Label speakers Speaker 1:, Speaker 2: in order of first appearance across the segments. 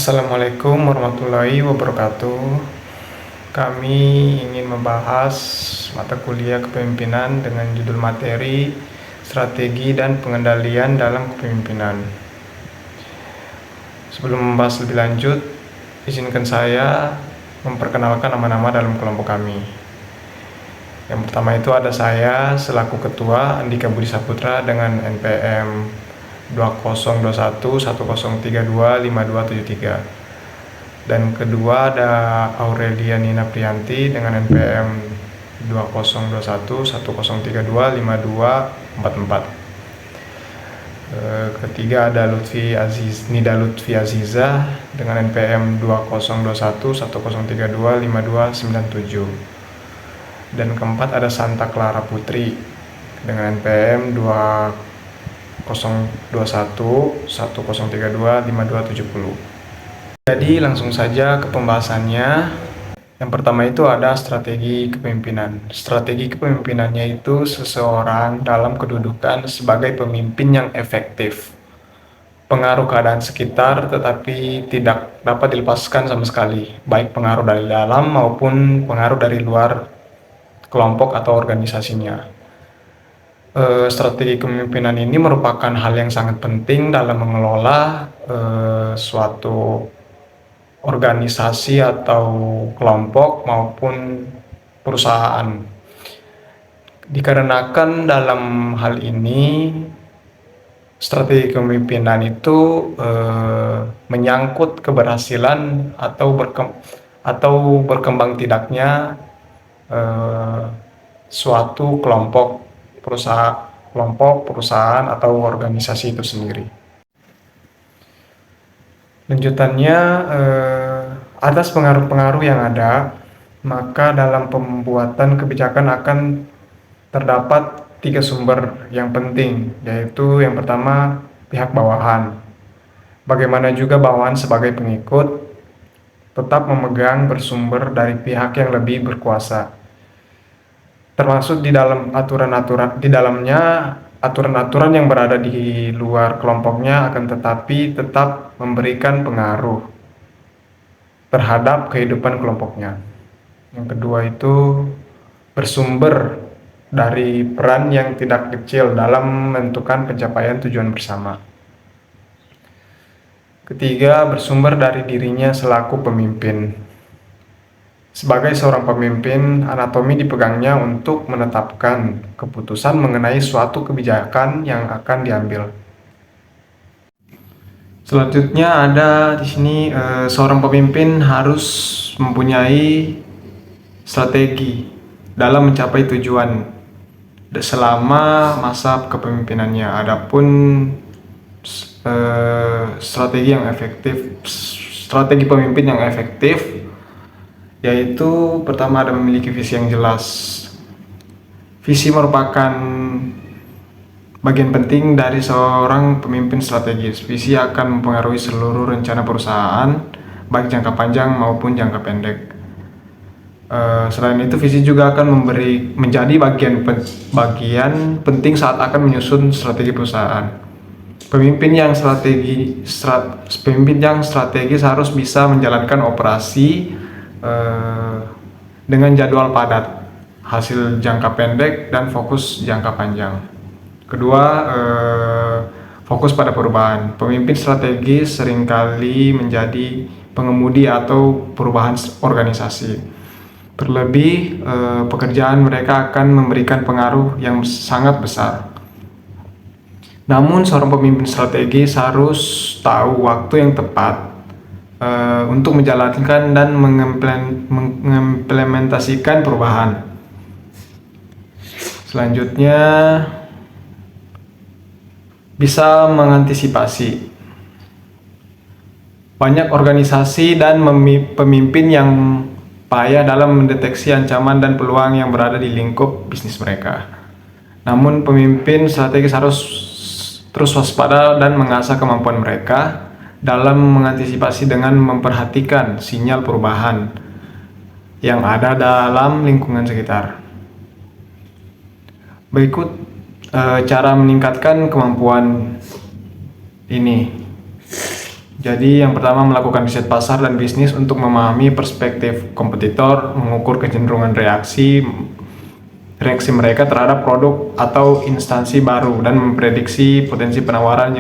Speaker 1: Assalamualaikum warahmatullahi wabarakatuh. Kami ingin membahas mata kuliah kepemimpinan dengan judul materi strategi dan pengendalian dalam kepemimpinan. Sebelum membahas lebih lanjut, izinkan saya memperkenalkan nama-nama dalam kelompok kami. Yang pertama itu ada saya selaku Ketua Andika Budi Saputra dengan NPM 202110325273. Dan kedua ada Aurelia Nina Priyanti dengan NPM 202110325244. Ketiga ada Nida Lutfi Aziza dengan NPM 202110325297. Dan keempat ada Santa Clara Putri dengan NPM 202110325270. Jadi langsung saja ke pembahasannya. Yang pertama itu ada strategi kepemimpinan. Strategi kepemimpinannya itu seseorang dalam kedudukan sebagai pemimpin yang efektif, pengaruh keadaan sekitar tetapi tidak dapat dilepaskan sama sekali, baik pengaruh dari dalam maupun pengaruh dari luar kelompok atau organisasinya. Strategi kepemimpinan ini merupakan hal yang sangat penting dalam mengelola suatu organisasi atau kelompok maupun perusahaan. Dikarenakan dalam hal ini strategi kepemimpinan itu menyangkut keberhasilan atau berkembang tidaknya suatu kelompok perusahaan atau organisasi itu sendiri. Lanjutannya, atas pengaruh-pengaruh yang ada, maka dalam pembuatan kebijakan akan terdapat 3 sumber yang penting, yaitu yang pertama pihak bawahan. Bagaimana juga bawahan sebagai pengikut tetap memegang bersumber dari pihak yang lebih berkuasa, termasuk di dalam aturan-aturan yang berada di luar kelompoknya, akan tetapi tetap memberikan pengaruh terhadap kehidupan kelompoknya. Yang kedua itu bersumber dari peran yang tidak kecil dalam menentukan pencapaian tujuan bersama. Ketiga, bersumber dari dirinya selaku pemimpin. Sebagai seorang pemimpin, anatomi dipegangnya untuk menetapkan keputusan mengenai suatu kebijakan yang akan diambil. Selanjutnya ada di sini seorang pemimpin harus mempunyai strategi dalam mencapai tujuan selama masa kepemimpinannya. Adapun strategi pemimpin yang efektif yaitu pertama ada memiliki visi yang jelas. Visi merupakan bagian penting dari seorang pemimpin strategis. Visi akan mempengaruhi seluruh rencana perusahaan, baik jangka panjang maupun jangka pendek. Selain itu, visi juga akan menjadi bagian penting saat akan menyusun strategi perusahaan. Pemimpin yang strategis harus bisa menjalankan operasi dengan jadwal padat, hasil jangka pendek dan fokus jangka panjang. Kedua, fokus pada perubahan. Pemimpin strategis seringkali menjadi pengemudi atau perubahan organisasi. Terlebih, pekerjaan mereka akan memberikan pengaruh yang sangat besar. Namun, seorang pemimpin strategis harus tahu waktu yang tepat untuk menjalankan dan mengimplementasikan perubahan. Selanjutnya, bisa mengantisipasi. Banyak organisasi dan pemimpin yang payah dalam mendeteksi ancaman dan peluang yang berada di lingkup bisnis mereka. Namun pemimpin strategis harus terus waspada dan mengasah kemampuan mereka dalam mengantisipasi dengan memperhatikan sinyal perubahan yang ada dalam lingkungan sekitar. Berikut cara meningkatkan kemampuan ini. Jadi yang pertama melakukan riset pasar dan bisnis untuk memahami perspektif kompetitor, mengukur kecenderungan reaksi mereka terhadap produk atau instansi baru, dan memprediksi potensi penawaran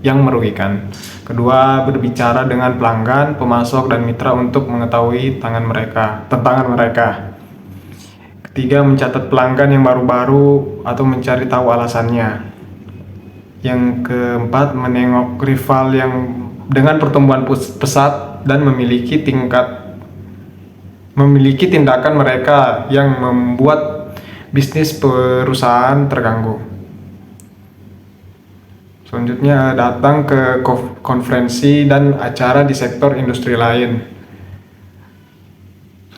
Speaker 1: yang merugikan. Kedua, berbicara dengan pelanggan, pemasok, dan mitra untuk mengetahui tantangan mereka. Ketiga, mencatat pelanggan yang baru-baru atau mencari tahu alasannya. Yang keempat, menengok rival yang dengan pertumbuhan pesat dan memiliki tindakan mereka yang membuat bisnis perusahaan terganggu. Selanjutnya, datang ke konferensi dan acara di sektor industri lain.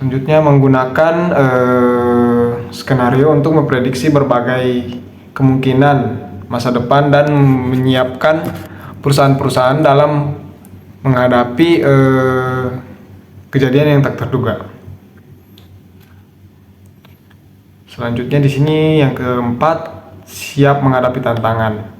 Speaker 1: Selanjutnya, menggunakan skenario untuk memprediksi berbagai kemungkinan masa depan dan menyiapkan perusahaan-perusahaan dalam menghadapi kejadian yang tak terduga. Selanjutnya di sini yang keempat, siap menghadapi tantangan.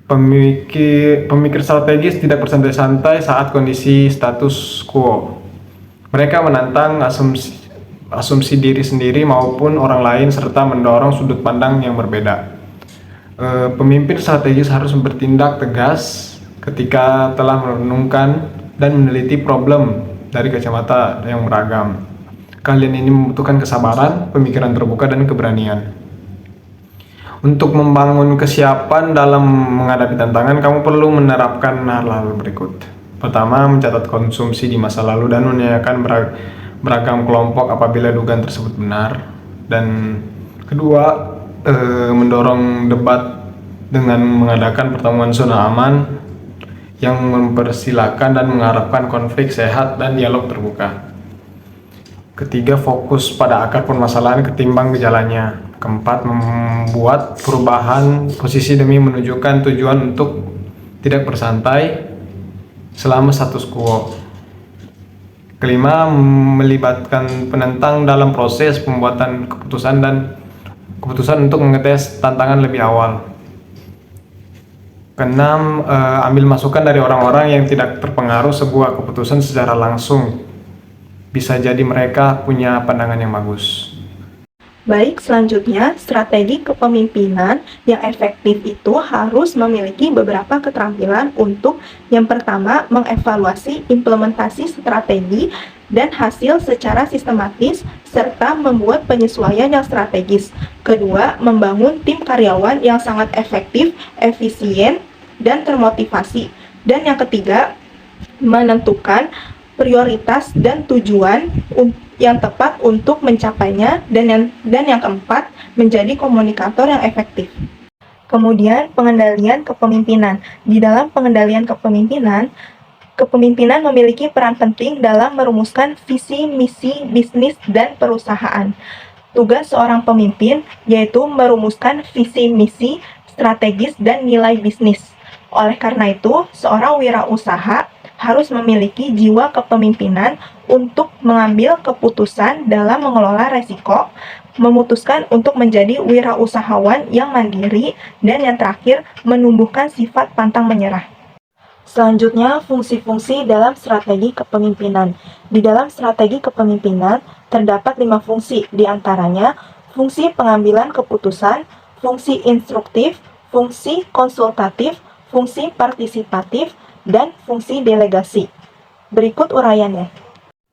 Speaker 1: Pemikir strategis tidak bersantai-santai saat kondisi status quo. Mereka menantang asumsi diri sendiri maupun orang lain serta mendorong sudut pandang yang berbeda. Pemimpin strategis harus bertindak tegas ketika telah merenungkan dan meneliti problem dari kacamata yang beragam. Kalian ini membutuhkan kesabaran, pemikiran terbuka, dan keberanian. Untuk membangun kesiapan dalam menghadapi tantangan, kamu perlu menerapkan hal-hal berikut. Pertama, mencatat konsumsi di masa lalu dan menanyakan beragam kelompok apabila dugaan tersebut benar. Dan kedua, mendorong debat dengan mengadakan pertemuan zona aman yang mempersilahkan dan mengharapkan konflik sehat dan dialog terbuka. Ketiga, fokus pada akar permasalahan ketimbang gejalanya. Keempat, membuat perubahan posisi demi menunjukkan tujuan untuk tidak bersantai selama status quo. Kelima, melibatkan penentang dalam proses pembuatan keputusan untuk mengetes tantangan lebih awal. Keenam, ambil masukan dari orang-orang yang tidak terpengaruh sebuah keputusan secara langsung. Bisa jadi mereka punya pandangan yang bagus.
Speaker 2: Baik, selanjutnya strategi kepemimpinan yang efektif itu harus memiliki beberapa keterampilan untuk yang pertama, mengevaluasi implementasi strategi dan hasil secara sistematis serta membuat penyesuaian yang strategis. Kedua, membangun tim karyawan yang sangat efektif, efisien, dan termotivasi. Dan yang ketiga, menentukan prioritas dan tujuan yang tepat untuk mencapainya, dan yang keempat, menjadi komunikator yang efektif. Kemudian, pengendalian kepemimpinan. Di dalam pengendalian kepemimpinan memiliki peran penting dalam merumuskan visi, misi, bisnis, dan perusahaan. Tugas seorang pemimpin yaitu merumuskan visi, misi, strategis, dan nilai bisnis. Oleh karena itu, seorang wirausaha harus memiliki jiwa kepemimpinan untuk mengambil keputusan dalam mengelola resiko, memutuskan untuk menjadi wirausahawan yang mandiri, dan yang terakhir, menumbuhkan sifat pantang menyerah. Selanjutnya, fungsi-fungsi dalam strategi kepemimpinan. Di dalam strategi kepemimpinan, terdapat 5 fungsi, diantaranya fungsi pengambilan keputusan, fungsi instruktif, fungsi konsultatif, fungsi partisipatif, dan fungsi delegasi. Berikut uraiannya.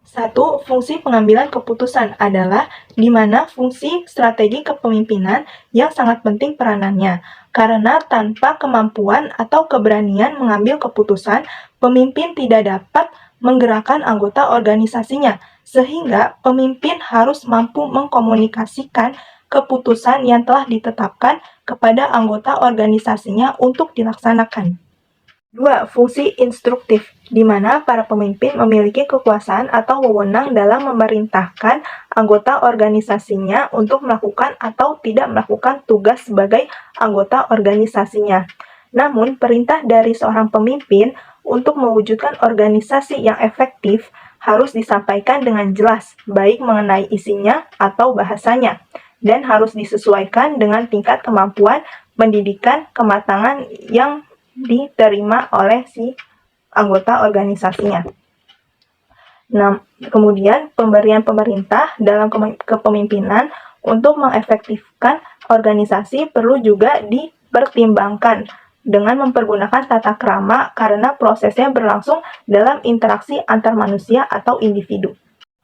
Speaker 2: 1. Fungsi pengambilan keputusan adalah di mana fungsi strategi kepemimpinan yang sangat penting peranannya, karena tanpa kemampuan atau keberanian mengambil keputusan, pemimpin tidak dapat menggerakkan anggota organisasinya, sehingga pemimpin harus mampu mengkomunikasikan keputusan yang telah ditetapkan kepada anggota organisasinya untuk dilaksanakan. 2. Fungsi instruktif, di mana para pemimpin memiliki kekuasaan atau wewenang dalam memerintahkan anggota organisasinya untuk melakukan atau tidak melakukan tugas sebagai anggota organisasinya. Namun, perintah dari seorang pemimpin untuk mewujudkan organisasi yang efektif harus disampaikan dengan jelas, baik mengenai isinya atau bahasanya, dan harus disesuaikan dengan tingkat kemampuan, pendidikan, kematangan yang diterima oleh si anggota organisasinya. Nah, kemudian pemberian pemerintah dalam kepemimpinan untuk mengefektifkan organisasi perlu juga dipertimbangkan dengan mempergunakan tata krama karena prosesnya berlangsung dalam interaksi antar manusia atau individu.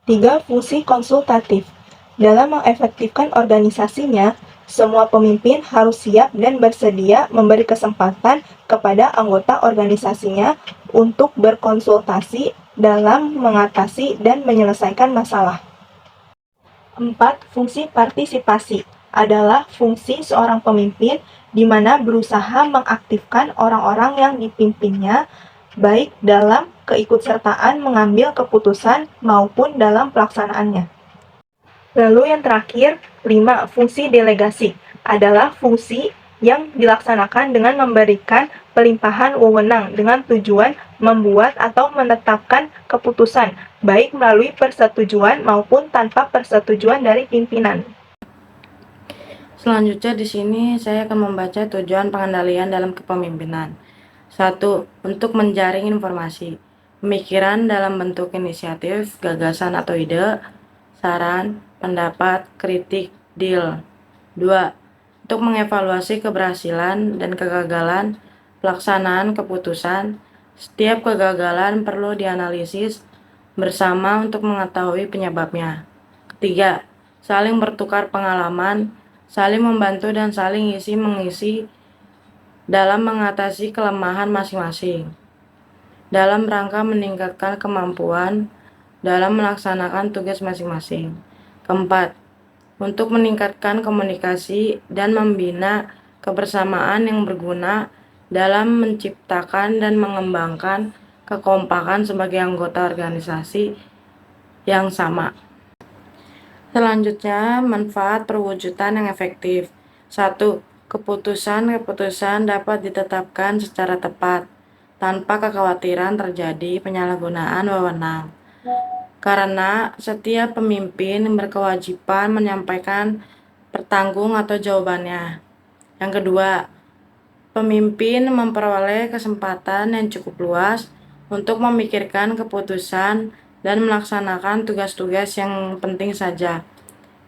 Speaker 2: 3. Fungsi konsultatif. Dalam mengefektifkan organisasinya, semua pemimpin harus siap dan bersedia memberi kesempatan kepada anggota organisasinya untuk berkonsultasi dalam mengatasi dan menyelesaikan masalah. 4. Fungsi partisipasi adalah fungsi seorang pemimpin di mana berusaha mengaktifkan orang-orang yang dipimpinnya baik dalam keikutsertaan mengambil keputusan maupun dalam pelaksanaannya. Lalu yang terakhir, 5. Fungsi delegasi adalah fungsi yang dilaksanakan dengan memberikan pelimpahan wewenang dengan tujuan membuat atau menetapkan keputusan, baik melalui persetujuan maupun tanpa persetujuan dari pimpinan.
Speaker 3: Selanjutnya di sini saya akan membaca tujuan pengendalian dalam kepemimpinan. 1. Untuk menjaring informasi, pemikiran dalam bentuk inisiatif, gagasan atau ide, saran, pendapat, kritik, deal. 2. Untuk mengevaluasi keberhasilan dan kegagalan pelaksanaan keputusan. Setiap kegagalan perlu dianalisis bersama untuk mengetahui penyebabnya. 3. Saling bertukar pengalaman, saling membantu dan saling isi-mengisi dalam mengatasi kelemahan masing-masing, dalam rangka meningkatkan kemampuan dalam melaksanakan tugas masing-masing. 4. Untuk meningkatkan komunikasi dan membina kebersamaan yang berguna dalam menciptakan dan mengembangkan kekompakan sebagai anggota organisasi yang sama. Selanjutnya, manfaat perwujudan yang efektif. 1. Keputusan-keputusan dapat ditetapkan secara tepat, tanpa kekhawatiran terjadi penyalahgunaan wewenang. Karena setiap pemimpin berkewajiban menyampaikan pertanggung atau jawabannya. Yang kedua, pemimpin memperoleh kesempatan yang cukup luas untuk memikirkan keputusan dan melaksanakan tugas-tugas yang penting saja.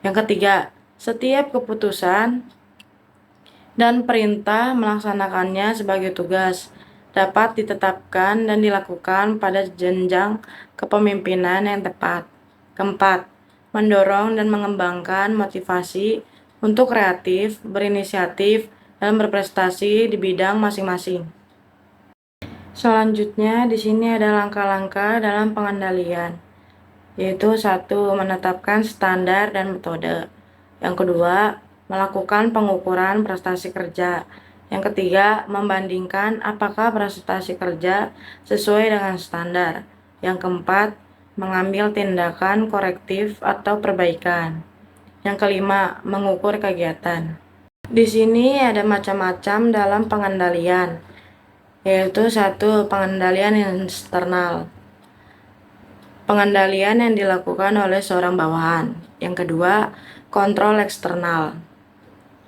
Speaker 3: Yang ketiga, setiap keputusan dan perintah melaksanakannya sebagai tugas dapat ditetapkan dan dilakukan pada jenjang kepemimpinan yang tepat. Keempat, mendorong dan mengembangkan motivasi untuk kreatif, berinisiatif, dan berprestasi di bidang masing-masing. Selanjutnya, di sini ada langkah-langkah dalam pengendalian, yaitu 1. Menetapkan standar dan metode. Yang kedua, melakukan pengukuran prestasi kerja. Yang ketiga, membandingkan apakah prestasi kerja sesuai dengan standar. Yang keempat, mengambil tindakan korektif atau perbaikan. Yang kelima, mengukur kegiatan. Di sini ada macam-macam dalam pengendalian, yaitu 1. Pengendalian eksternal. Pengendalian yang dilakukan oleh seorang bawahan. Yang kedua, kontrol eksternal,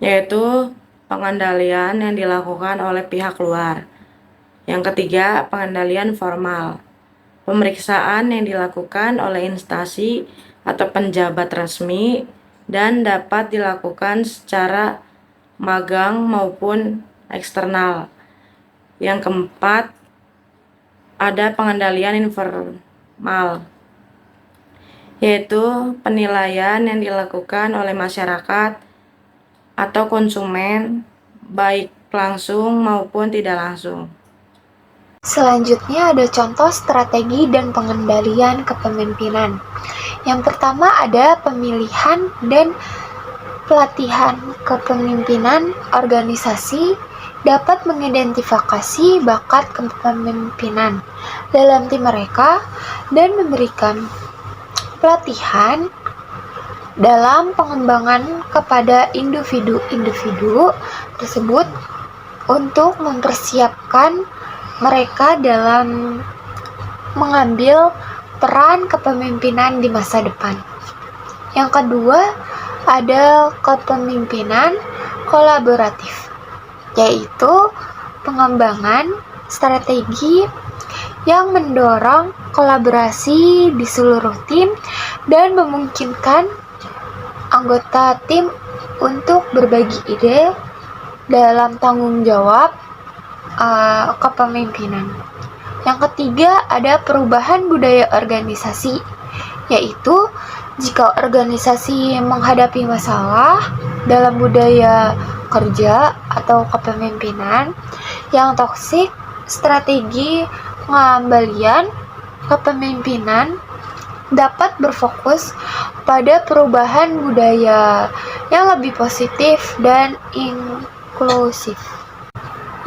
Speaker 3: yaitu pengendalian yang dilakukan oleh pihak luar. Yang ketiga, pengendalian formal. Pemeriksaan yang dilakukan oleh instansi atau penjabat resmi dan dapat dilakukan secara magang maupun eksternal. Yang keempat, ada pengendalian informal, yaitu penilaian yang dilakukan oleh masyarakat atau konsumen, baik langsung maupun tidak langsung.
Speaker 4: Selanjutnya ada contoh strategi dan pengendalian kepemimpinan. Yang pertama ada pemilihan dan pelatihan kepemimpinan. Organisasi dapat mengidentifikasi bakat kepemimpinan dalam tim mereka dan memberikan pelatihan dalam pengembangan kepada individu-individu tersebut untuk mempersiapkan mereka dalam mengambil peran kepemimpinan di masa depan. Yang kedua, ada kepemimpinan kolaboratif, yaitu pengembangan strategi yang mendorong kolaborasi di seluruh tim dan memungkinkan anggota tim untuk berbagi ide dalam tanggung jawab kepemimpinan. Yang ketiga, ada perubahan budaya organisasi, yaitu jika organisasi menghadapi masalah dalam budaya kerja atau kepemimpinan yang toksik, strategi pengembalian kepemimpinan dapat berfokus pada perubahan budaya yang lebih positif dan inklusif.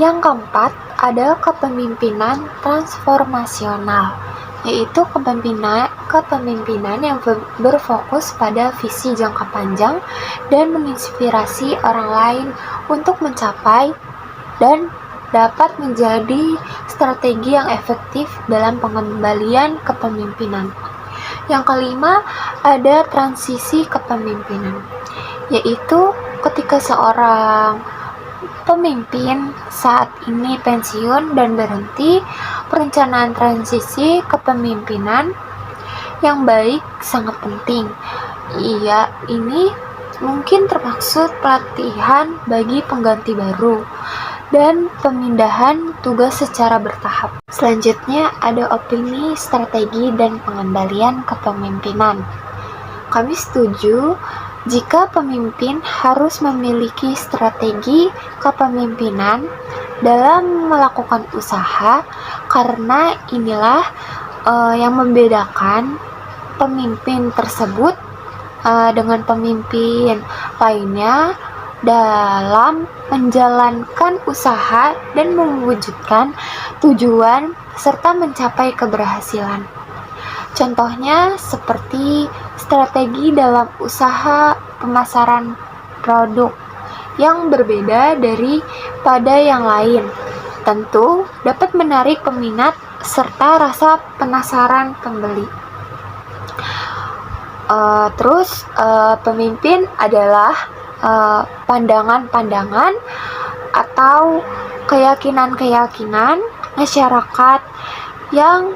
Speaker 4: Yang keempat, ada kepemimpinan transformasional, yaitu kepemimpinan yang berfokus pada visi jangka panjang dan menginspirasi orang lain untuk mencapai dan dapat menjadi strategi yang efektif dalam pengembalian kepemimpinan. Yang kelima, ada transisi kepemimpinan, yaitu ketika seorang pemimpin saat ini pensiun dan berhenti, perencanaan transisi kepemimpinan yang baik sangat penting. Ini mungkin termaksud pelatihan bagi pengganti baru dan pemindahan tugas secara bertahap. Selanjutnya ada opini, strategi, dan pengendalian kepemimpinan. Kami setuju jika pemimpin harus memiliki strategi kepemimpinan dalam melakukan usaha, karena inilah yang membedakan pemimpin tersebut dengan pemimpin lainnya dalam menjalankan usaha dan mewujudkan tujuan serta mencapai keberhasilan. Contohnya seperti strategi dalam usaha pemasaran produk yang berbeda daripada yang lain. Tentu dapat menarik peminat serta rasa penasaran pembeli. Pemimpin adalah pandangan-pandangan atau keyakinan-keyakinan masyarakat yang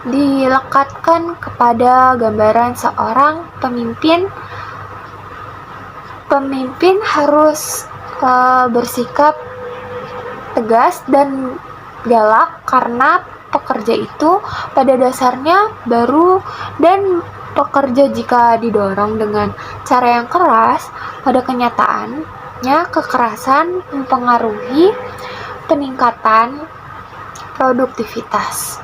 Speaker 4: dilekatkan kepada gambaran seorang pemimpin. Pemimpin harus bersikap tegas dan galak karena pekerja itu pada dasarnya baru, dan pekerja jika didorong dengan cara yang keras, pada kenyataannya kekerasan mempengaruhi peningkatan produktivitas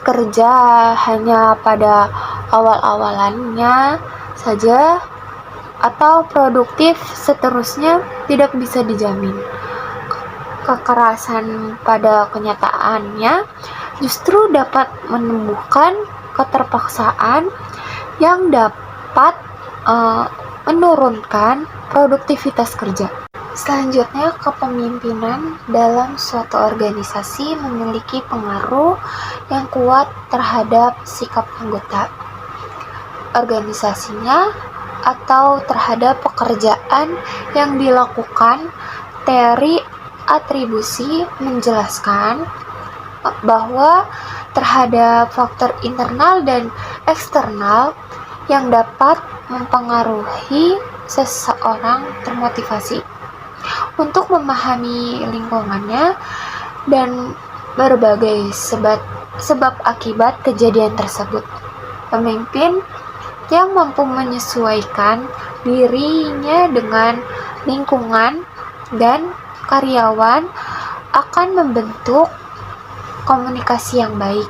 Speaker 4: kerja hanya pada awal-awalannya saja atau produktif seterusnya tidak bisa dijamin. Kekerasan pada kenyataannya justru dapat menumbuhkan keterpaksaan yang dapat menurunkan produktivitas kerja. Selanjutnya, kepemimpinan dalam suatu organisasi memiliki pengaruh yang kuat terhadap sikap anggota organisasinya atau terhadap pekerjaan yang dilakukan. Teori atribusi menjelaskan bahwa terhadap faktor internal dan eksternal yang dapat mempengaruhi seseorang termotivasi untuk memahami lingkungannya dan berbagai sebab akibat kejadian tersebut. Pemimpin yang mampu menyesuaikan dirinya dengan lingkungan dan karyawan akan membentuk komunikasi yang baik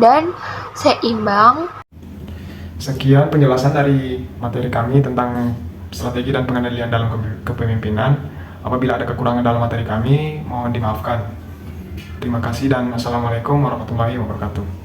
Speaker 4: dan seimbang.
Speaker 1: Sekian penjelasan dari materi kami tentang strategi dan pengendalian dalam kepemimpinan. Apabila ada kekurangan dalam materi kami, mohon dimaafkan. Terima kasih dan Assalamualaikum warahmatullahi wabarakatuh.